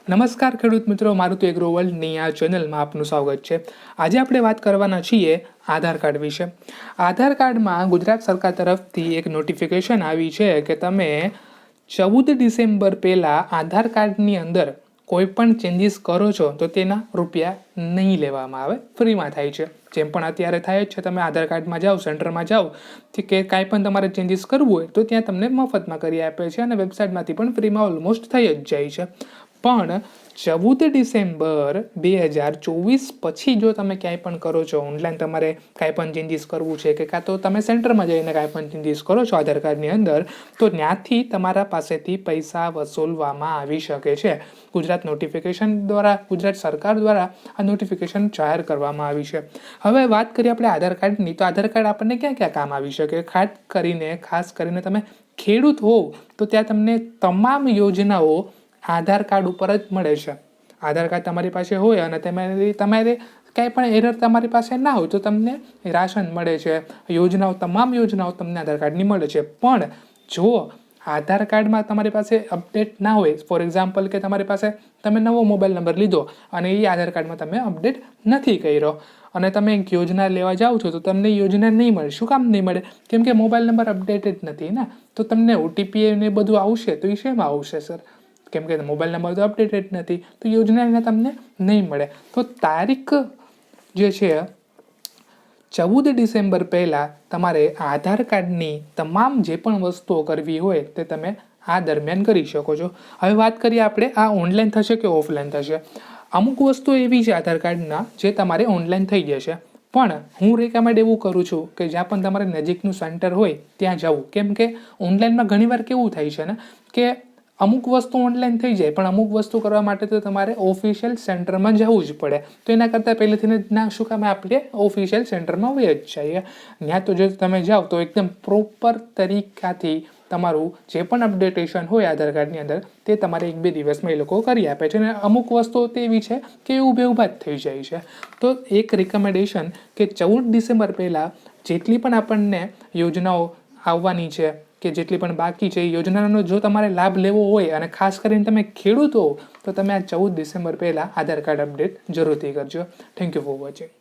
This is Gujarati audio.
નમસ્કાર ખેડૂત મિત્રો, મારુતિ એગ્રો વર્લ્ડની આ ચેનલમાં આપનું સ્વાગત છે। આજે આપણે વાત કરવાના છીએ આધાર કાર્ડ વિશે। આધાર કાર્ડમાં ગુજરાત સરકાર તરફથી એક નોટિફિકેશન આવી છે કે તમે 14 ડિસેમ્બર પહેલાં આધાર કાર્ડની અંદર કોઈ પણ ચેન્જીસ કરો છો તો તેના રૂપિયા નહીં લેવામાં આવે, ફ્રીમાં થાય છે। જેમ પણ અત્યારે થાય જ છે, તમે આધાર કાર્ડમાં જાઓ, સેન્ટરમાં જાઓ કે કાંઈ પણ તમારે ચેન્જીસ કરવું હોય તો ત્યાં તમને મફતમાં કરી આપે છે અને વેબસાઇટમાંથી પણ ફ્રીમાં ઓલમોસ્ટ થઈ જ જાય છે। પણ 14 ડિસેમ્બર 2024 પછી જો તમે ક્યાંય પણ કરો છો, ઓનલાઈન તમારે કાંઈ પણ ચેન્જીસ કરવું છે કે કાં તો તમે સેન્ટરમાં જઈને કાંઈ પણ ચેન્જીસ કરો છો આધાર કાર્ડની અંદર, તો ત્યાંથી તમારા પાસેથી પૈસા વસૂલવામાં આવી શકે છે। ગુજરાત નોટિફિકેશન દ્વારા, ગુજરાત સરકાર દ્વારા આ નોટિફિકેશન જાહેર કરવામાં આવી છે। હવે વાત કરીએ આપણે આધાર કાર્ડની, તો આધાર કાર્ડ આપણને ક્યાં ક્યાં કામ આવી શકે? ખાસ કરીને તમે ખેડૂત હોવ તો ત્યાં તમને તમામ યોજનાઓ આધાર કાર્ડ ઉપર જ મળે છે। આધાર કાર્ડ તમારી પાસે હોય અને તમારે કાંઈ પણ એરર તમારી પાસે ના હોય તો તમને રાશન મળે છે, તમામ યોજનાઓ તમને આધાર કાર્ડની મળે છે। પણ જો આધાર કાર્ડમાં તમારી પાસે અપડેટ ના હોય, ફોર એક્ઝામ્પલ કે તમે નવો મોબાઈલ નંબર લીધો અને એ આધાર કાર્ડમાં તમે અપડેટ નથી કર્યો અને તમે એક યોજના લેવા જાઓ છો તો તમને યોજના નહીં મળે। શું કામ નહીં મળે? કેમ કે મોબાઈલ નંબર અપડેટેડ નથી ને, તો તમને OTP ને બધું આવશે તો એ શેમાં આવશે સર? કેમ કે મોબાઈલ નંબર તો અપડેટેડ નથી, તો યોજના તમને નહીં મળે। તો તારીખ જે છે 14 ડિસેમ્બર પહેલાં તમારે આધાર કાર્ડની તમામ જે પણ વસ્તુઓ કરવી હોય તે તમે આ દરમિયાન કરી શકો છો। હવે વાત કરીએ આપણે, આ ઓનલાઈન થશે કે ઓફલાઈન થશે? અમુક વસ્તુ એવી છે આધાર કાર્ડના જે તમારે ઓનલાઈન થઈ જશે, પણ હું રેકમેન્ડ એવું કરું છું કે જ્યાં પણ તમારે નજીકનું સેન્ટર હોય ત્યાં જવું। કેમ કે ઓનલાઈનમાં ઘણીવાર કેવું થાય છે ને કે અમુક વસ્તુ ઓનલાઈન થઈ જાય, પણ અમુક વસ્તુ કરવા માટે તો તમારે ઓફિશિયલ સેન્ટરમાં જવું જ પડે। તો એના કરતાં પહેલેથી ના શું કામ આપણે ઓફિશિયલ સેન્ટરમાં વહી જ જઈએ। ત્યાં તો જો તમે જાઓ તો એકદમ પ્રોપર તરીકાથી તમારું જે પણ અપડેટેશન હોય આધાર કાર્ડની અંદર તે તમારે 1-2 દિવસમાં એ લોકો કરી આપે છે અને અમુક વસ્તુઓ તો એવી છે કે ઊભે ઊભા જ થઈ જાય છે। તો એક રિકમેન્ડેશન કે 14 ડિસેમ્બર પહેલાં જેટલી પણ આપણને યોજનાઓ આવવાની છે કે જેટલી પણ બાકી છે એ યોજનાનો જો તમારે લાભ લેવો હોય અને ખાસ કરીને તમે ખેડૂત હો તો તમે આ 14 ડિસેમ્બર પહેલાં આધાર કાર્ડ અપડેટ જરૂરથી કરજો। Thank you for watching.